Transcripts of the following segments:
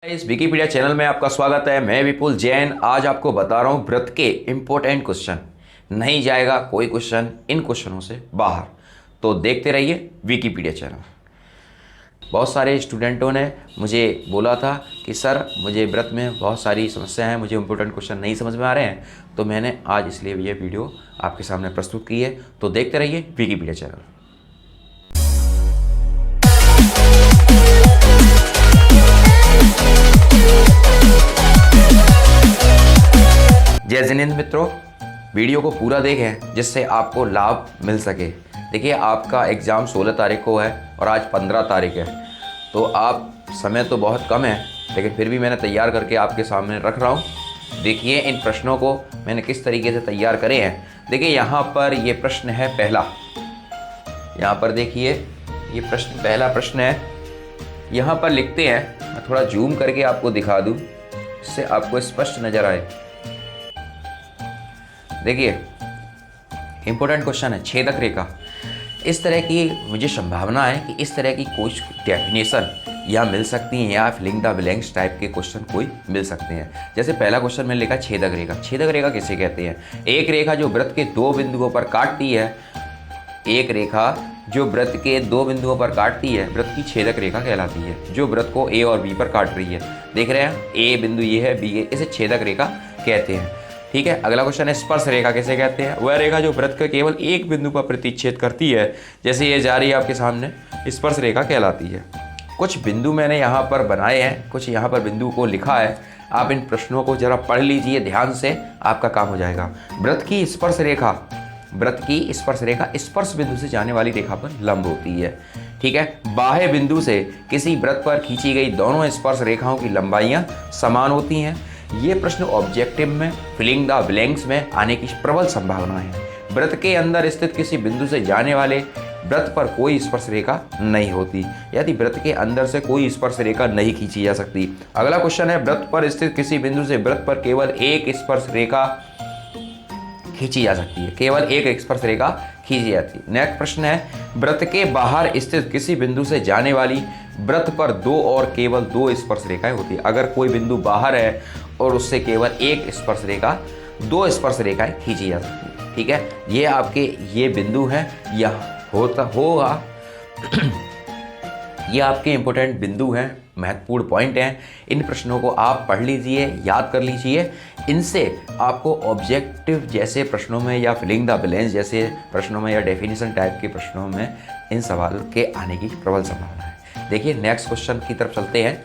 इस Wikipedia channel में आपका स्वागत है। मैं विपुल जैन आज आपको बता रहा हूँ व्रत के इम्पोर्टेंट क्वेश्चन। नहीं जाएगा कोई क्वेश्चन इन क्वेश्चनों से बाहर, तो देखते रहिए विकिपीडिया चैनल। बहुत सारे स्टूडेंटों ने मुझे बोला था कि सर मुझे व्रत में बहुत सारी समस्या है, मुझे इम्पोर्टेंट क्वेश्चन नहीं समझ में आ रहे हैं, तो मैंने आज इसलिए ये वीडियो आपके सामने प्रस्तुत की है। तो देखते रहिए विकिपीडिया चैनल। जय जिनेंद्र मित्रों, वीडियो को पूरा देखें जिससे आपको लाभ मिल सके। देखिए, आपका एग्ज़ाम 16 तारीख को है और आज 15 तारीख है, तो आप समय तो बहुत कम है, लेकिन फिर भी मैंने तैयार करके आपके सामने रख रहा हूँ। देखिए इन प्रश्नों को मैंने किस तरीके से तैयार करे हैं। देखिए यहाँ पर ये प्रश्न है पहला, यहाँ पर देखिए ये प्रश्न पहला प्रश्न है। यहाँ पर लिखते हैं, मैं थोड़ा जूम करके आपको दिखा दूँ जिससे आपको स्पष्ट नज़र आए। देखिए इंपॉर्टेंट क्वेश्चन है, छेदक रेखा। इस तरह की मुझे संभावना है कि इस तरह की कुछ डेफिनेशन या मिल सकती हैं या फिलिंग द ब्लैंक्स टाइप के क्वेश्चन कोई मिल सकते हैं। जैसे पहला क्वेश्चन में लिखा छेदक रेखा। छेदक रेखा किसे कहते हैं? एक रेखा जो वृत्त के दो बिंदुओं पर काटती है, एक रेखा जो वृत्त के दो बिंदुओं पर काटती है वृत्त की छेदक रेखा कहलाती है, जो वृत्त को ए और बी पर काट रही है। देख रहे हैं, ए बिंदु ये है, बी है, इसे छेदक रेखा कहते हैं। ठीक है, अगला क्वेश्चन है स्पर्श रेखा किसे कहते हैं? वह रेखा जो वृत्त के केवल एक बिंदु पर प्रतिच्छेद करती है, जैसे ये जा रही है आपके सामने, स्पर्श रेखा कहलाती है। कुछ बिंदु मैंने यहाँ पर बनाए हैं, कुछ यहाँ पर बिंदु को लिखा है। आप इन प्रश्नों को जरा पढ़ लीजिए ध्यान से, आपका काम हो जाएगा। वृत्त की स्पर्श रेखा, वृत्त की स्पर्श रेखा स्पर्श बिंदु से जाने वाली रेखा पर लंब होती है। ठीक है, बाह्य बिंदु से किसी वृत्त पर खींची गई दोनों स्पर्श रेखाओं की लंबाइयाँ समान होती हैं। ये प्रश्न ऑब्जेक्टिव में फिलिंग द ब्लैंक्स में आने की प्रबल संभावना है। वृत्त के अंदर स्थित किसी बिंदु से जाने वाले वृत्त पर कोई स्पर्श रेखा नहीं होती, यदि वृत्त के अंदर से कोई स्पर्श रेखा नहीं खींची जा सकती। अगला क्वेश्चन है वृत्त पर स्थित किसी बिंदु से वृत्त पर केवल एक स्पर्श रेखा खींची जा सकती है, केवल एक स्पर्श रेखा खींची जाती है। नेक्स्ट प्रश्न है वृत्त के बाहर स्थित किसी बिंदु से जाने वाली वृत्त पर दो और केवल दो स्पर्श रेखाएं होती है। अगर कोई बिंदु बाहर है और उससे केवल एक स्पर्श रेखा, दो स्पर्श रेखाएं खींची जा सकती है। ठीक है, ये आपके ये बिंदु हैं, यह होता होगा ये आपके इंपॉर्टेंट बिंदु हैं, महत्वपूर्ण पॉइंट हैं। इन प्रश्नों को आप पढ़ लीजिए, याद कर लीजिए। इनसे आपको ऑब्जेक्टिव जैसे प्रश्नों में या फिलिंग द ब्लैंक्स जैसे प्रश्नों में या डेफिनेशन टाइप के प्रश्नों में इन सवाल के आने की प्रबल संभावना है। देखिए नेक्स्ट क्वेश्चन की तरफ चलते हैं।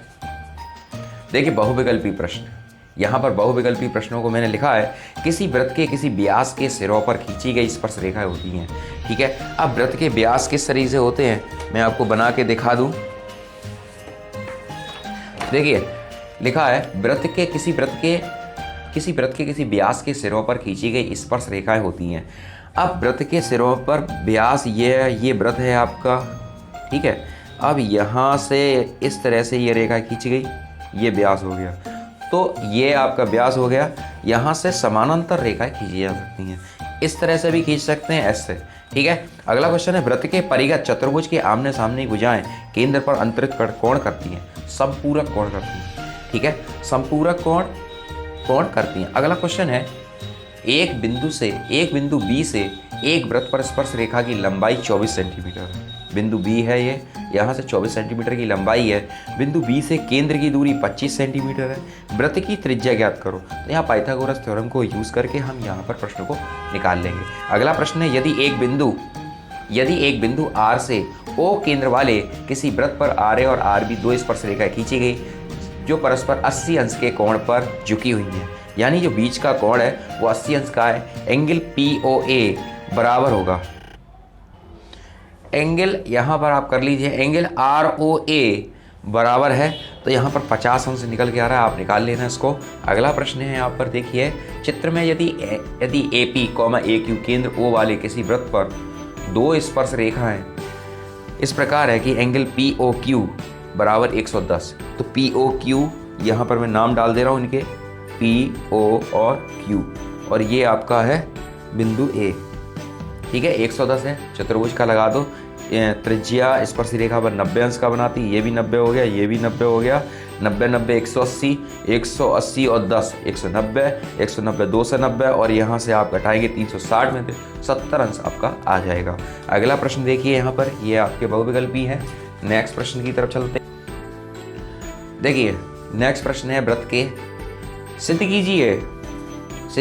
देखिए बहुविकल्पी प्रश्न, यहाँ पर बहुविकल्पी प्रश्नों को मैंने लिखा है किसी वृत्त के किसी व्यास के सिरों पर खींची गई स्पर्श रेखाएं होती हैं। ठीक है, अब वृत्त के व्यास किस तरीके से होते हैं मैं आपको बना के दिखा दूं। देखिए लिखा है वृत्त के किसी किसी व्यास के सिरों पर खींची गई स्पर्श रेखाएं होती हैं। अब वृत्त के सिरों पर व्यास ये वृत्त है आपका। ठीक है, अब यहाँ से इस तरह से ये रेखा खींची गई, ये व्यास हो गया, तो ये आपका व्यास हो गया। यहाँ से समानांतर रेखाएं खींची जा सकती हैं, इस तरह से भी खींच सकते हैं, ऐसे। ठीक है, अगला क्वेश्चन है वृत्त के परिघत चतुर्भुज के आमने सामने भुजाएं केंद्र पर अंतरित कोण करती हैं, संपूरक कोण करती हैं। ठीक है, संपूरक कोण करती हैं। अगला क्वेश्चन है एक बिंदु बी से एक वृत्त पर स्पर्श रेखा की लंबाई 24 सेंटीमीटर है। बिंदु बी है ये, यहाँ से 24 सेंटीमीटर की लंबाई है। बिंदु बी से केंद्र की दूरी 25 सेंटीमीटर है। वृत्त की त्रिज्या ज्ञात करो। तो यहाँ पाइथागोरस थ्योरम को यूज़ करके हम यहाँ पर प्रश्न को निकाल लेंगे। अगला प्रश्न है यदि एक बिंदु आर से ओ केंद्र वाले किसी वृत्त पर आर ए और आर बी दो स्पर्श रेखाएं खींची गई जो परस्पर 80 अंश के कोण पर झुकी हुई हैं, यानी जो बीच का कोण है वो 80 अंश का है। एंगल POA बराबर होगा, एंगल यहाँ पर आप कर लीजिए, एंगल ROA बराबर है, तो यहाँ पर 50 अंश निकल के आ रहा है, आप निकाल लेना इसको। अगला प्रश्न है यहाँ पर देखिए चित्र में यदि AP, AQ केंद्र O वाले किसी वृत्त पर दो स्पर्श रेखाएं इस प्रकार है कि एंगल POQ बराबर 110, तो POQ यहाँ पर मैं नाम डाल दे रहा हूँ इनके, PO और Q, और ये आपका है बिंदु A। ठीक है, 110 है, चतुर्भुज का लगा दो। त्रिज्या स्पर्श रेखा पर 90 अंश का बनाती, ये भी 90 हो गया, ये भी 90 हो गया। 90 90 180, 180 और 10 190, 190 2 से 90 और यहाँ से आप घटाएंगे 360 में 70 अंश आपका आ जाएगा। अगला प्रश्न देखिए यहाँ पर, ये आपके बहुविकल्पी है। नेक्स्ट प्रश्न की तरफ चलते हैं। देखिए नेक्स्ट प्रश्न है, व्रत के सिद्ध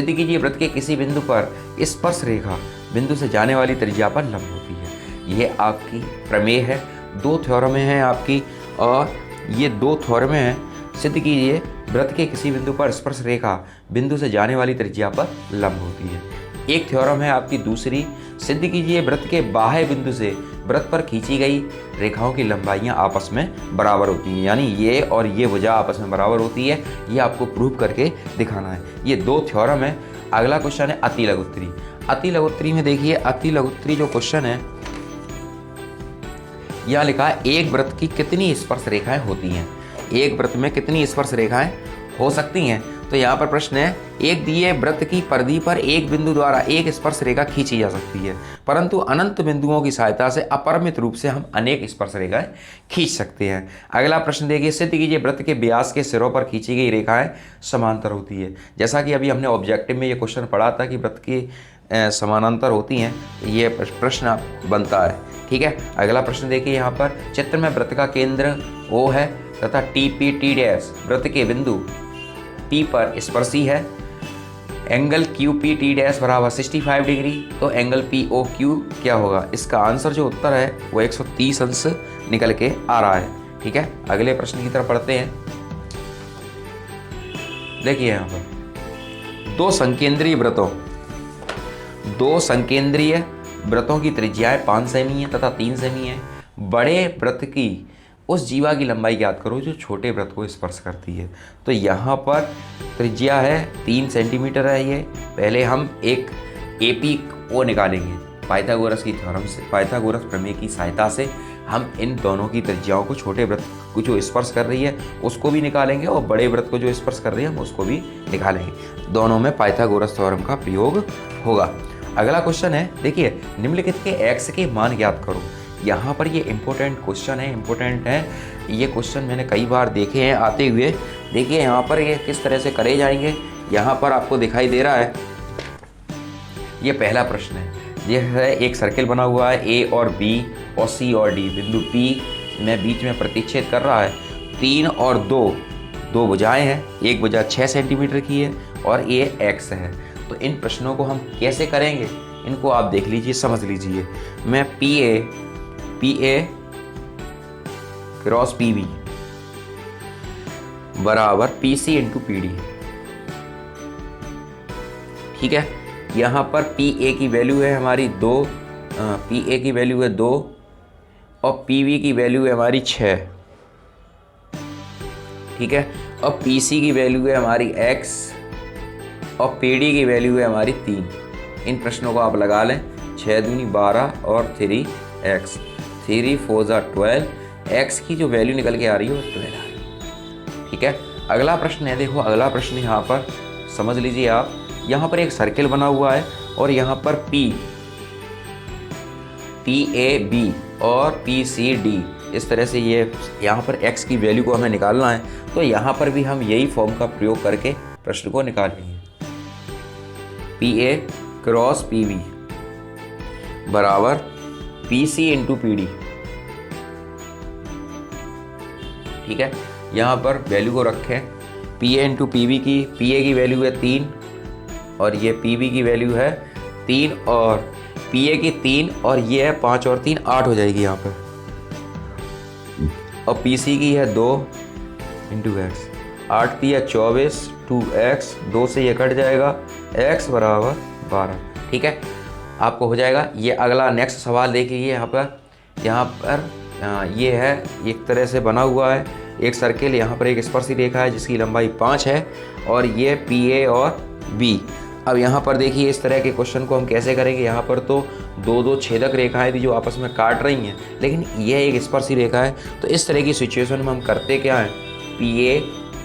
कीजिए व्रत के किसी बिंदु पर स्पर्श रेखा बिंदु से जाने वाली त्रिज्या पर लंब होती है। यह आपकी प्रमेय है, 2 थ्योरम हैं आपकी और ये 2 थ्योरम हैं। सिद्ध कीजिए व्रत के किसी बिंदु पर स्पर्श रेखा बिंदु से जाने वाली त्रिज्या पर लंब होती है। एक थ्योरम है आपकी दूसरी, सिद्ध कीजिए व्रत के बाह्य बिंदु से व्रत पर खींची गई रेखाओं की लंबाइयां आपस में बराबर होती हैं, यानी ये और ये भुजा आपस में बराबर होती है। ये आपको प्रूव करके दिखाना है। ये 2 थ्योरम है। अगला क्वेश्चन है अति लघुत्तरी। अति लघुत्तरी में देखिए, अति लघुत्तरी जो क्वेश्चन है यह लिखा है, एक व्रत की कितनी स्पर्श रेखाएं होती हैं, एक व्रत में कितनी स्पर्श रेखाएं हो सकती हैं। तो यहाँ पर प्रश्न है, एक दिए व्रत की परिधि पर एक बिंदु द्वारा एक स्पर्श रेखा खींची जा सकती है, परंतु अनंत बिंदुओं की सहायता से अपरिमित रूप से हम अनेक स्पर्श रेखाएं खींच सकते हैं। अगला प्रश्न देखिए, सिद्ध कीजिए व्रत के व्यास के सिरों पर खींची गई रेखाएं समांतर होती है। जैसा कि अभी हमने ऑब्जेक्टिव में ये क्वेश्चन पढ़ा था कि व्रत की समानांतर होती हैं, ये प्रश्न बनता है। ठीक है, अगला प्रश्न देखिए यहाँ पर, चित्र में व्रत का केंद्र O है तथा TP T' व्रत के बिंदु P पर स्पर्शी है। एंगल QPT' बराबर 65 डिग्री, तो एंगल POQ क्या होगा? इसका आंसर जो उत्तर है वो 130 अंश निकल के आ रहा है। ठीक है, अगले प्रश्न की तरफ पढ़ते हैं। देखिए यहाँ पर दो संकेंद्रीय व्रतों की त्रिज्याएं 5 सेमी है तथा 3 सेमी है। बड़े व्रत की उस जीवा की लंबाई ज्ञात करो जो छोटे व्रत को स्पर्श करती है। तो यहाँ पर त्रिज्या है 3 सेंटीमीटर है। ये पहले हम एक APO निकालेंगे पाइथागोरस की थ्योरम से, पाइथागोरस प्रमेय की सहायता से हम इन दोनों की त्रिज्याओं को, छोटे व्रत को जो स्पर्श कर रही है उसको भी निकालेंगे और बड़े व्रत को जो स्पर्श कर रही है हम उसको भी निकालेंगे। दोनों में पाइथागोरस थ्योरम का प्रयोग होगा। अगला क्वेश्चन है, देखिए निम्नलिखित के x के मान ज्ञात करो। यहाँ पर ये इम्पोर्टेंट क्वेश्चन है, इम्पोर्टेंट है। ये क्वेश्चन मैंने कई बार देखे हैं आते हुए। देखिए यहाँ पर ये किस तरह से करे जाएंगे, यहाँ पर आपको दिखाई दे रहा है। ये पहला प्रश्न है, ये है एक सर्किल बना हुआ है, A और B और C और D, बिंदु P में बीच में प्रतिच्छेद कर रहा है। 3 और 2 भुजाएं हैं, एक भुजा 6 सेंटीमीटर की है और ये x है। तो इन प्रश्नों को हम कैसे करेंगे, इनको आप देख लीजिए, समझ लीजिए। मैं PA क्रॉस PB बराबर PC इंटू PD। ठीक है, यहाँ पर PA की वैल्यू है हमारी 2, PA की वैल्यू है 2 और PB की वैल्यू है हमारी 6। ठीक है, और PC की वैल्यू है हमारी x और PD की वैल्यू है हमारी 3। इन प्रश्नों को आप लगा लें, 6 दूनी 12 और 3x, 3 4 12, x की जो वैल्यू निकल के आ रही है वो 12 आ रही है। ठीक है, अगला प्रश्न है, देखो अगला प्रश्न यहाँ पर समझ लीजिए आप। यहाँ पर एक सर्किल बना हुआ है और यहाँ पर PAB और PCD, इस तरह से ये यहाँ पर x की वैल्यू को हमें निकालना है। तो यहाँ पर भी हम यही फॉर्म का प्रयोग करके प्रश्न को निकालेंगे। PA क्रॉस PB बराबर PC इंटू PD। ठीक है, यहाँ पर वैल्यू को रखें, PA इंटू PB की, PA की वैल्यू है 3 और ये PB की वैल्यू है 3 और PA की 3 और ये है 5 और 3 8 हो जाएगी यहाँ पर, और PC की है 2 इंटू x, 8 3 है 24, 2x, 2 से ये कट जाएगा, x बराबर 12। ठीक है, आपको हो जाएगा। ये अगला नेक्स्ट सवाल देख लीजिए। यहाँ पर ये है एक तरह से बना हुआ है एक सर्किल, यहाँ पर एक स्पर्शी रेखा है जिसकी लंबाई 5 है और ये PA और B। अब यहाँ पर देखिए इस तरह के क्वेश्चन को हम कैसे करेंगे। यहाँ पर तो 2 छेदक रेखाएं थी जो आपस में काट रही हैं, लेकिन यह एक स्पर्शी रेखा है। तो इस तरह की सिचुएशन में हम करते क्या है, PA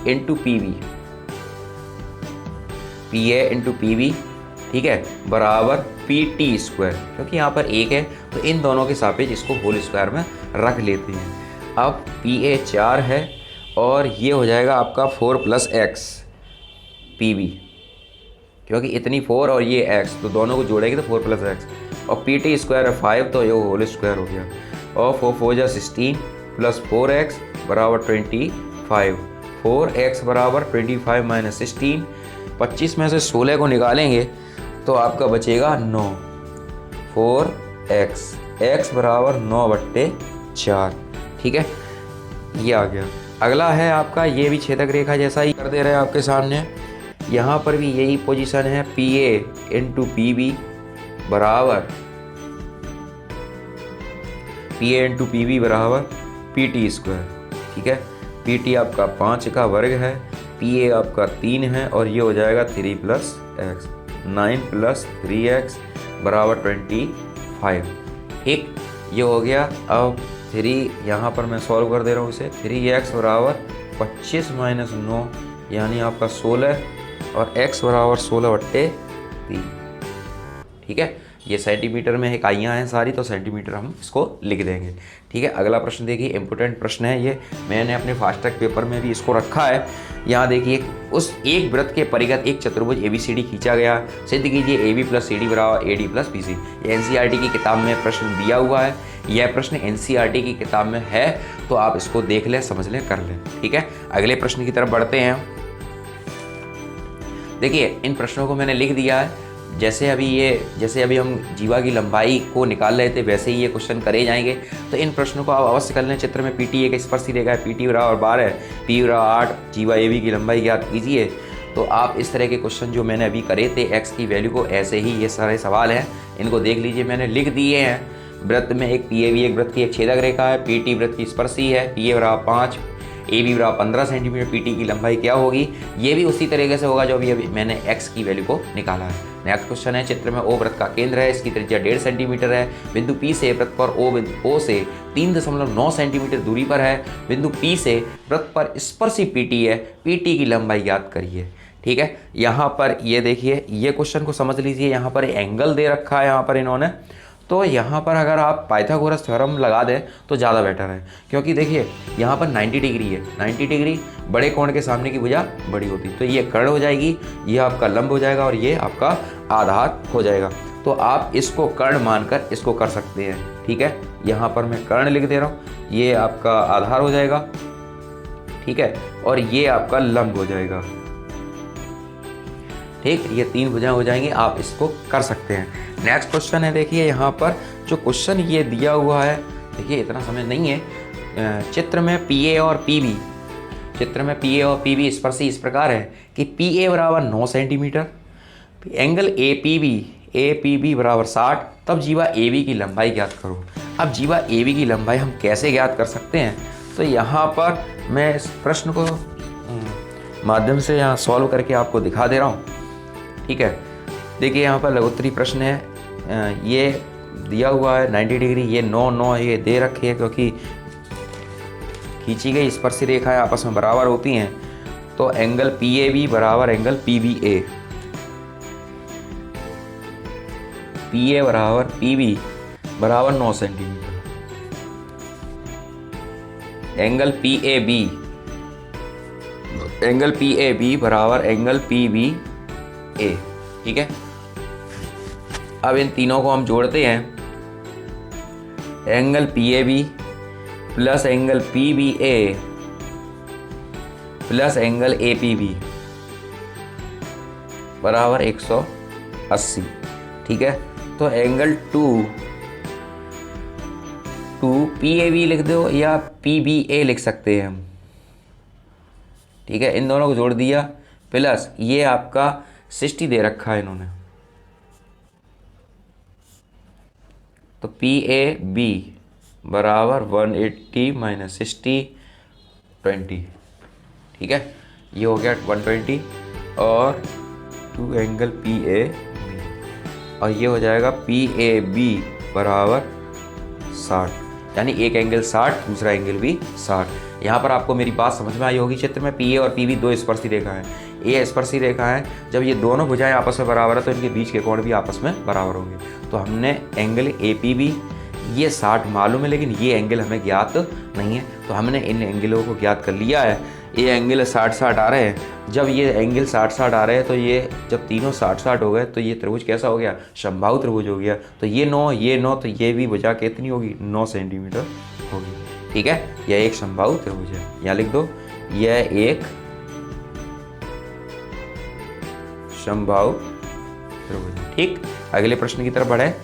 इंटू PB, ठीक है, बराबर PT स्क्वायर, क्योंकि यहाँ पर 1 है तो इन दोनों के सापेक्ष इसको होल स्क्वायर में रख लेते हैं। अब PA 4 है और ये हो जाएगा आपका 4 + x PB, क्योंकि इतनी 4 और ये x, तो दोनों को जोड़ेंगे तो 4 + x, और PT स्क्वायर है 5, तो ये होल स्क्वायर हो गया, और 4 4 जा 16 + 4x बराबर 25, 4x बराबर 25 - 16, 25 में से 16 को निकालेंगे तो आपका बचेगा 9, 4x, x बराबर 9/4। ठीक है, ये आ गया। अगला है आपका, ये भी छेदक रेखा जैसा ही कर दे रहे हैं आपके सामने। यहाँ पर भी यही पोजीशन है, PA × PB बराबर PT स्क्वायर। ठीक है, PT आपका 5 का वर्ग है, PA आपका 3 है, और ये हो जाएगा 3 + x, 9 + 3x बराबर 25। ठीक, ये हो गया। अब 3 यहाँ पर मैं सॉल्व कर दे रहा हूँ इसे। 3x बराबर 25 - 9 यानी आपका 16, और x बराबर 16/3। ठीक है, ये सेंटीमीटर में इकाइयाँ हैं सारी, तो सेंटीमीटर हम इसको लिख देंगे। ठीक है, अगला प्रश्न देखिए, इम्पोर्टेंट प्रश्न है ये, मैंने अपने फास्ट ट्रैक पेपर में भी इसको रखा है। यहाँ देखिए, उस एक वृत्त के परिगत एक चतुर्भुज ABCD खींचा गया, सिद्ध कीजिए AB + CD बराबर AD + BC। ये NCERT की किताब में प्रश्न दिया हुआ है, यह प्रश्न NCERT की किताब में है, तो आप इसको देख लें, समझ लें, कर लें। ठीक है, अगले प्रश्न की तरफ बढ़ते हैं। देखिए, इन प्रश्नों को मैंने लिख दिया है, जैसे अभी हम जीवा की लंबाई को निकाल रहे थे, वैसे ही ये क्वेश्चन करे जाएंगे। तो इन प्रश्नों को आप अवश्य कर लें। चित्र में PT एक स्पर्शी रेखा है, PT बराबर 12, P बराबर 8, जीवा AB की लंबाई ज्ञात कीजिए। तो आप इस तरह के क्वेश्चन जो मैंने अभी करे थे, x की वैल्यू को, ऐसे ही ये सारे सवाल हैं, इनको देख लीजिए, मैंने लिख दिए हैं। वृत्त में एक PAB एक वृत्त की एक छेदक रेखा है, PT वृत्त की स्पर्शी है, PA बराबर 5, AB बराबर 15 सेंटीमीटर, PT की लंबाई क्या होगी, ये भी उसी तरीके से होगा जो अभी मैंने x की वैल्यू को निकाला है। नेक्स्ट क्वेश्चन है, चित्र में O वृत्त का केंद्र है, इसकी त्रिज्या 1.5 सेंटीमीटर है, बिंदु P से वृत्त पर O से 3.9 सेंटीमीटर दूरी पर है, बिंदु P से वृत्त पर स्पर्शी PT है, PT की लंबाई ज्ञात करिए। ठीक है, यहाँ पर ये देखिए, ये क्वेश्चन को समझ लीजिए, यहाँ पर एंगल दे रखा है यहाँ पर इन्होंने, तो यहाँ पर अगर आप पाइथागोरस थ्योरम लगा दें तो ज़्यादा बेटर है, क्योंकि देखिए यहाँ पर 90 डिग्री है, 90 डिग्री बड़े कोण के सामने की भुजा बड़ी होती, तो ये कर्ण हो जाएगी, ये आपका लंब हो जाएगा, और ये आपका आधार हो जाएगा। तो आप इसको कर्ण मानकर इसको कर सकते हैं। ठीक है, यहाँ पर मैं कर्ण लिख दे रहा हूँ, ये आपका आधार हो जाएगा। ठीक है, और ये आपका लंब हो जाएगा। ठीक, ये 3 भुजाएं हो जाएंगी, आप इसको कर सकते हैं। नेक्स्ट क्वेश्चन है, देखिए यहाँ पर जो क्वेश्चन ये दिया हुआ है, देखिए इतना समय नहीं है। चित्र में PA और PB स्पर्शी इस प्रकार है कि PA बराबर 9 सेंटीमीटर, एंगल APB बराबर 60, तब जीवा AB की लंबाई ज्ञात करो। अब जीवा AB की लंबाई हम कैसे ज्ञात कर सकते हैं, तो यहाँ पर मैं इस प्रश्न को माध्यम से यहाँ सॉल्व करके आपको दिखा दे रहा हूँ। ठीक है, देखिए यहाँ पर लघुत्तरी प्रश्न है, ये दिया हुआ है 90 डिग्री, ये 9 ये दे रखे हैं, क्योंकि खींची गई स्पर्शी रेखाएं आपस में बराबर होती हैं। तो एंगल PAB बराबर एंगल PBA, PA बराबर PB बराबर 9 सेंटीमीटर, एंगल PAB बराबर एंगल PBA। ठीक है, अब इन तीनों को हम जोड़ते हैं, angle PAB plus angle PBA plus angle APB बराबर 180। ठीक है, तो एंगल 2 PAB लिख दो या PBA लिख सकते हैं हम। ठीक है, इन दोनों को जोड़ दिया, प्लस ये आपका 60 दे रखा है इन्होंने, तो PAB बराबर 180 - 60 20। ठीक है, ये हो गया 120, और 2 एंगल PAB, और ये हो जाएगा PAB बराबर 60, यानी एक एंगल 60, दूसरा एंगल भी 60। यहाँ पर आपको मेरी बात समझ में आई होगी। चित्र में PA और PB 2 स्पर्शी रेखा है, ये स्पर्शी रेखा है, जब ये दोनों भुजाएं आपस में बराबर है तो इनके बीच के कोण भी आपस में बराबर होंगे। तो हमने एंगल APB ये 60 मालूम है लेकिन ये एंगल हमें ज्ञात नहीं है, तो हमने इन एंगलों को ज्ञात कर लिया है। ये एंगल 60-60 आ रहे हैं। जब ये एंगल 60-60 आ रहे हैं तो ये जब तीनों 60-60 हो गए तो ये त्रिभुज कैसा हो गया, समबाहु त्रिभुज हो गया। तो ये 9 तो ये भी भुजा कितनी होगी, 9 सेंटीमीटर होगी। ठीक है, यह एक समबाहु त्रिभुज है। यहाँ लिख दो, यह एक समबाहु त्रिभुज है। ठीक, अगले प्रश्न की तरफ बढ़े।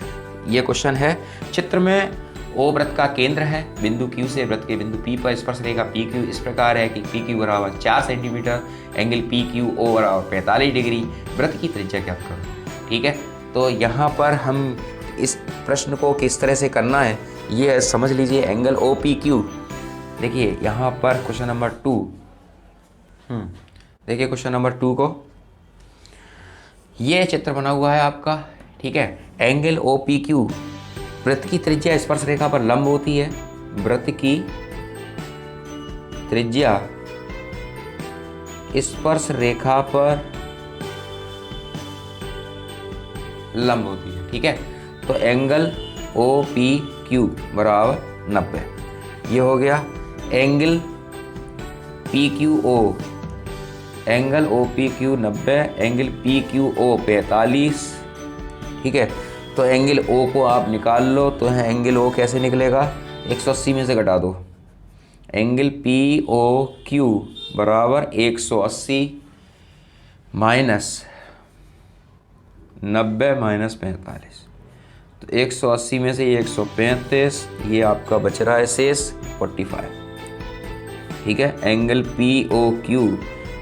ये क्वेश्चन है, चित्र में ओ वृत्त का केंद्र है, बिंदु Q से वृत्त के बिंदु P पर स्पर्श रेखा PQ इस प्रकार है कि PQ बराबर 4 सेंटीमीटर, एंगल PQO बराबर 45 डिग्री, वृत्त की त्रिज्या ज्ञात करो। ठीक है, तो यहाँ पर हम इस प्रश्न को किस तरह से करना है ये समझ लीजिए। एंगल OPQ, देखिए यहाँ पर क्वेश्चन नंबर 2, देखिए क्वेश्चन नंबर 2 को, ये चित्र बना हुआ है आपका। ठीक है, एंगल OPQ वृत्त की त्रिज्या स्पर्श रेखा पर लंब होती है, वृत्त की त्रिज्या स्पर्श रेखा पर लंब होती है। ठीक है, तो एंगल OPQ बराबर 90, ये हो गया। Angle PQO, angle OPQ 90, angle PQO 45। ठीक है, तो एंगल O को आप निकाल लो, तो है एंगल O कैसे निकलेगा, 180 में से घटा दो। एंगल POQ बराबर 180 माइनस 90 माइनस 45, तो 180 में से ये 135, ये आपका बच रहा है शेष 45। ठीक है, एंगल POQ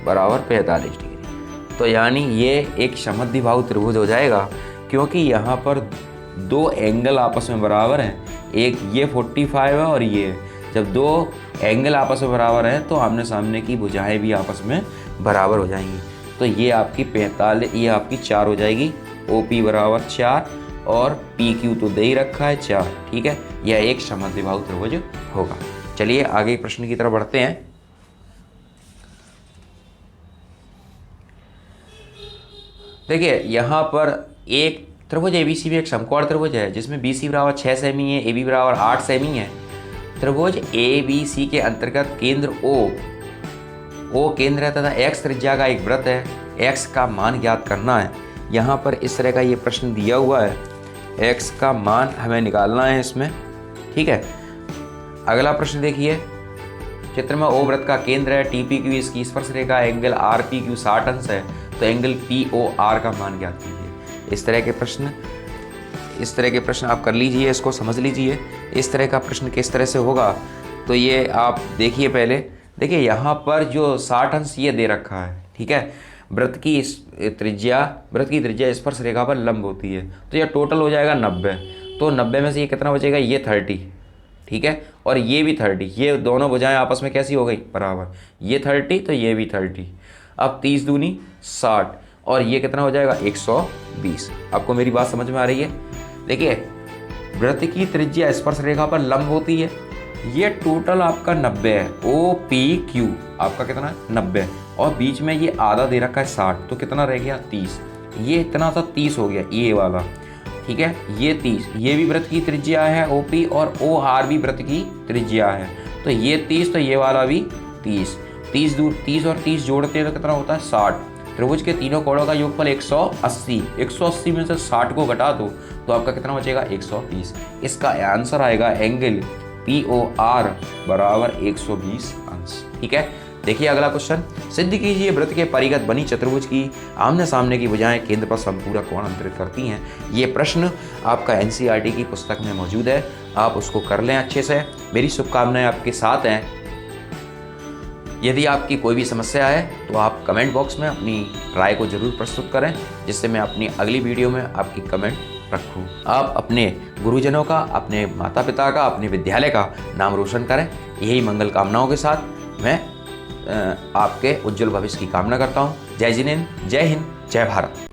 बराबर 45 डिग्री। तो यानी ये एक समद्विबाहु त्रिभुज हो जाएगा, क्योंकि यहाँ पर दो एंगल आपस में बराबर हैं, एक ये 45 है और ये। जब दो एंगल आपस में बराबर हैं तो आमने सामने की भुजाएं भी आपस में बराबर हो जाएंगी। तो ये आपकी 45, ये आपकी 4 हो जाएगी। OP बराबर 4 और PQ तो दे ही रखा है 4। ठीक है, यह एक समद्विबाहु त्रिभुज होगा। चलिए आगे प्रश्न की तरफ बढ़ते हैं। देखिए यहाँ पर एक त्रिभुज ABC में एक समकोण त्रिभुज है जिसमें BC बराबर 6 सेमी है, AB बराबर 8 सेमी है। त्रिभुज ABC के अंतर्गत केंद्र O केंद्र है तथा X त्रिज्या का एक वृत्त है। X का मान ज्ञात करना है। यहाँ पर इस तरह का ये प्रश्न दिया हुआ है, X का मान हमें निकालना है इसमें। ठीक है, अगला प्रश्न देखिए, चित्र में O वृत्त का केंद्र है, TPQ इसकी स्पर्श रेखा, एंगल RPQ 60 अंश है, तो एंगल POR का मान ज्ञात कीजिए। इस तरह के प्रश्न आप कर लीजिए, इसको समझ लीजिए। इस तरह का प्रश्न किस तरह से होगा तो ये आप देखिए। पहले देखिए यहाँ पर जो 60 अंश ये दे रखा है। ठीक है, वृत्त की त्रिज्या स्पर्श रेखा पर लंब होती है, तो यह टोटल हो जाएगा 90। तो 90 में से ये कितना बचेगा, ये 30। ठीक है, और ये भी 30, ये दोनों भुजाएं आपस में कैसी हो गई, बराबर। ये 30 तो ये भी 30। अब 30 दूनी 60 और ये कितना हो जाएगा, 120। आपको मेरी बात समझ में आ रही है? देखिए, वृत्त की त्रिज्या स्पर्श रेखा पर लंब होती है, ये टोटल आपका 90 है। OPQ आपका कितना है, 90, और बीच में ये आधा दे रखा है 60, तो कितना रह गया, 30। ये इतना सा 30 हो गया, ये वाला। ठीक है, ये 30, ये भी वृत्त की त्रिज्या है OP, और OR भी वृत्त की त्रिज्या है, तो ये 30 तो ये वाला भी 30। 30 और 30 जोड़ते हैं तो कितना होता है, 60। त्रिभुज के तीनों कोणों का योगफल 180। 180 में से 60 को घटा दो तो आपका कितना बचेगा, 120। इसका आंसर आएगा एंगल POR बराबर 120 अंश। ठीक है, देखिए अगला क्वेश्चन, सिद्ध कीजिए वृत्त के परिगत बनी चतुर्भुज की आमने सामने की भुजाएं केंद्र पर संपूरक कोण अंतरित करती हैं। ये प्रश्न आपका NCERT की पुस्तक में मौजूद है, आप उसको कर लें अच्छे से। मेरी शुभकामनाएं आपके साथ हैं। यदि आपकी कोई भी समस्या है तो आप कमेंट बॉक्स में अपनी राय को जरूर प्रस्तुत करें, जिससे मैं अपनी अगली वीडियो में आपकी कमेंट रखूं। आप अपने गुरुजनों का, अपने माता पिता का, अपने विद्यालय का नाम रोशन करें। यही मंगल कामनाओं के साथ मैं आपके उज्जवल भविष्य की कामना करता हूँ। जय जिनेन्द्र, जय हिंद, जय भारत।